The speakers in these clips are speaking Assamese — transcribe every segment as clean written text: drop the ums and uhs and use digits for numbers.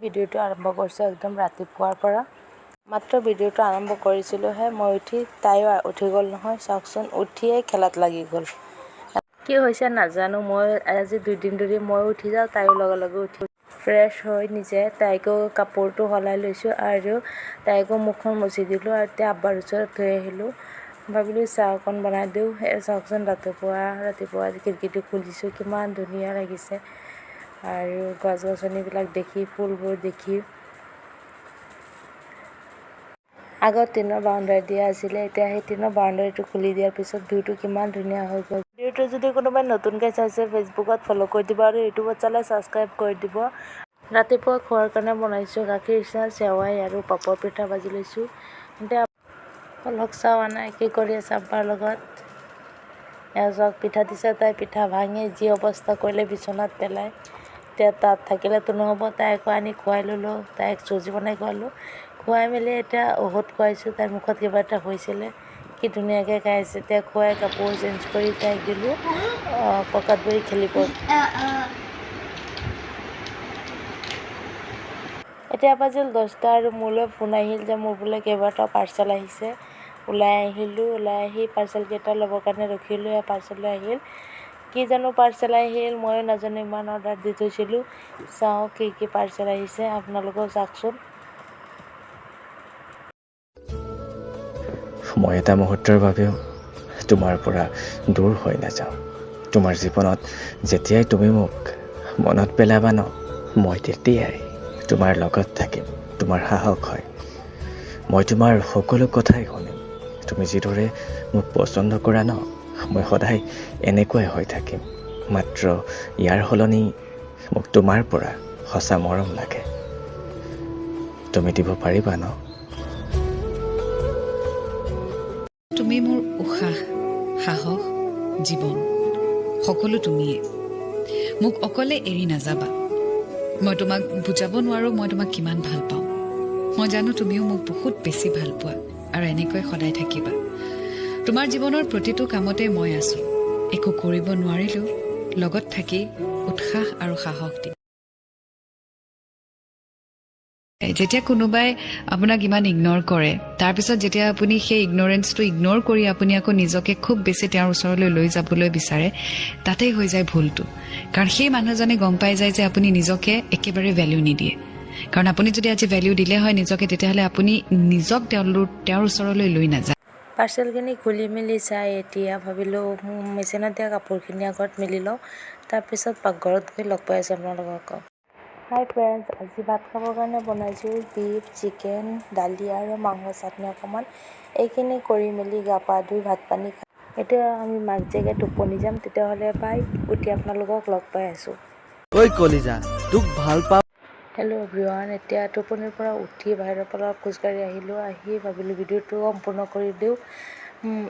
ভিডিঅ'টো আৰম্ভ কৰিছোঁ একদম ৰাতিপুৱাৰ পৰা। মাত্ৰ ভিডিঅ'টো আৰম্ভ কৰিছিলোঁহে মই উঠি, তাইও উঠি গ'ল নহয়। চাওকচোন, উঠিয়েই খেলাত লাগি গ'ল। কি হৈছে নাজানো, মই আজি 2 দিন ধৰি মই উঠি যাওঁ, তাইও লগে লগে উঠি ফ্ৰেছ হৈ নিজে তাইকো কাপোৰটো সলাই লৈছোঁ আৰু তাইকো মুখখন মুচি দিলোঁ আৰু এতিয়া আব্বাৰ ওচৰত থৈ আহিলোঁ। ভাবিলোঁ চাহ অকণ বনাই দিওঁ। চাওকচোন, ৰাতিপুৱা খিৰিকীটো খুলিছোঁ, কিমান ধুনীয়া লাগিছে আৰু গছ-গছনিবিলাক দেখি, ফুলবোৰ দেখি। আগত টিনৰ বাউণ্ডাৰী দিয়া আছিলে, এতিয়া সেই টিনৰ বাউণ্ডাৰীটো খুলি দিয়াৰ পিছত ভিউটো কিমান ধুনীয়া হৈ গ'ল। ভিডিঅ'টো যদি কোনোবাই নতুনকৈ চাইছে ফেচবুকত ফ'ল' কৰি দিব আৰু ইউটিউবত চালে ছাবস্ক্ৰাইব কৰি দিব। ৰাতিপুৱা খোৱাৰ কাৰণে বনাইছোঁ গাখীৰ চাহ, চেৱাই আৰু পাপৰ পিঠা ভাজি লৈছোঁ। এতিয়া পলক চাহ নাই, কি কৰি আছে আব্বাৰ লগত। এওঁক পিঠা দিছে, তাই পিঠা ভাঙি যি অৱস্থা কৰিলে বিচনাত পেলাই। এতিয়া তাত থাকিলেতো নহ'ব, তাইকো আনি খুৱাই ল'লোঁ, তাইক চুজি বনাই খুৱালোঁ। খুৱাই মেলি এতিয়া ঔষধ খুৱাইছোঁ, তাইৰ মুখত কিবা এটা হৈছিলে। কি ধুনীয়াকৈ খাই আছে। এতিয়া খুৱাই কাপোৰ চেঞ্জ কৰি তাইক দিলোঁ পকাত বহি খেলিব। এতিয়া বাজিল 10টা আৰু মোলৈ ফোন আহিল যে মোৰ বোলে কেইবাটাও পাৰ্চেল আহিছে। ওলাই আহিলোঁ, ওলাই আহি পাৰ্চেলকেইটা ল'বৰ কাৰণে ৰখিলোঁ। পাৰ্চেল আহিল, কি জানো পাৰ্চেল আহিল ময়ো নাজানো, ইমান অৰ্ডাৰ দি থৈছিলোঁ। চাওঁ কি পাৰ্চেল আহিছে, আপোনালোকেও চাওকচোন। মই এটা মুহূৰ্তৰ বাবেও তোমাৰ পৰা দূৰ হৈ নাযাওঁ। তোমাৰ জীৱনত যেতিয়াই তুমি মোক মনত পেলাবা ন, মই তেতিয়াই তোমাৰ লগত থাকিম। তোমাৰ সাহস হয়, মই তোমাৰ সকলো কথাই শুনিম। তুমি যিদৰে মোক পচন্দ কৰা ন, মই সদায় এনেকুৱাই হৈ থাকিম। মাত্ৰ ইয়াৰ সলনি মোক তোমাৰ পৰা সঁচা মৰম লাগে। তুমি দিব পাৰিবা ন? তুমি মোৰ উশাহ, সাহস, জীৱন, সকলো তুমিয়ে। মোক অকলে এৰি নাযাবা। মই তোমাক বুজাব নোৱাৰোঁ মই তোমাক কিমান ভাল পাওঁ। মই জানো তুমিও মোক বহুত বেছি ভাল পোৱা আৰু এনেকৈ সদায় থাকিবা। তোমাৰ জীৱনৰ প্ৰতিটো কামতে মই আছোঁ। একো কৰিব নোৱাৰিলেও লগত থাকি উৎসাহ আৰু সাহস দিম। যেতিয়া কোনোবাই আপোনাক ইমান ইগন'ৰ কৰে, তাৰপিছত যেতিয়া আপুনি সেই ইগন'ৰেঞ্চটো ইগন'ৰ কৰি আপুনি আকৌ নিজকে খুব বেছি তেওঁৰ ওচৰলৈ লৈ যাবলৈ বিচাৰে, তাতেই হৈ যায় ভুলটো। কাৰণ সেই মানুহজনে গম পাই যায় যে আপুনি নিজকে একেবাৰে ভেল্যু নিদিয়ে। কাৰণ আপুনি যদি আজি ভেল্যু দিলে হয় নিজকে, তেতিয়াহ'লে আপুনি নিজক তেওঁৰ ওচৰলৈ লৈ নাযায়। পাৰ্চেলখিনি খুলি মেলি চাই এতিয়া ভাবিলোঁ মেচিনত দিয়া কাপোৰখিনি আগত মেলি লওঁ, তাৰপিছত পাকঘৰত গৈ লগ পাই আছোঁ আপোনালোকক। হাই ফ্ৰেণ্ডছ, আজি ভাত খাবৰ কাৰণে বনাইছোঁ বিফ, চিকেন, দালি আৰু মাংস চাটনি অকণমান। এইখিনি কৰি মেলি গা পা ধুই ভাত পানী খাই এতিয়া আমি মাক জেগে টোপনি যাম। তেতিয়াহ'লে বাই, উঠি আপোনালোকক লগ পাই আছোঁ। ঐ কলিজা, তোক ভাল পাওঁ। হেল্ল' এভৰিৱান, এতিয়া টোপনিৰ পৰা উঠি বাহিৰৰ পৰা খোজকাঢ়ি আহিলোঁ। আহি ভাবিলোঁ ভিডিঅ'টো সম্পূৰ্ণ কৰি দিওঁ।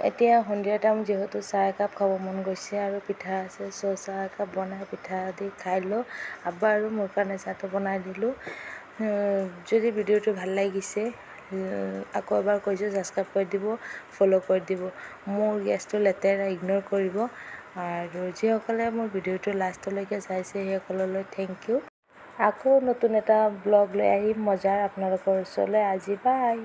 এতিয়া সন্ধিয়া টাইম যিহেতু চাহ একাপ খাব মন গৈছে আৰু পিঠা আছে, চাহ একাপ বনাই পিঠা দি খাই লওঁ। আব্বা আৰু মোৰ কাৰণে চাহটো বনাই দিলোঁ। যদি ভিডিঅ'টো ভাল লাগিছে আকৌ এবাৰ কৈছোঁ ছাবস্ক্ৰাইব কৰি দিব, ফ'ল' কৰি দিব। মোৰ গেছটো লেতেৰা, ইগন'ৰ কৰিব। আৰু যিসকলে মোৰ ভিডিঅ'টো লাষ্টলৈকে চাইছে সেইসকললৈ থেংক ইউ। আকৌ নতুন এটা ব্লগ লৈ আহিম মজাৰ আপোনালোকৰ ওচৰলৈ। আজি বাই।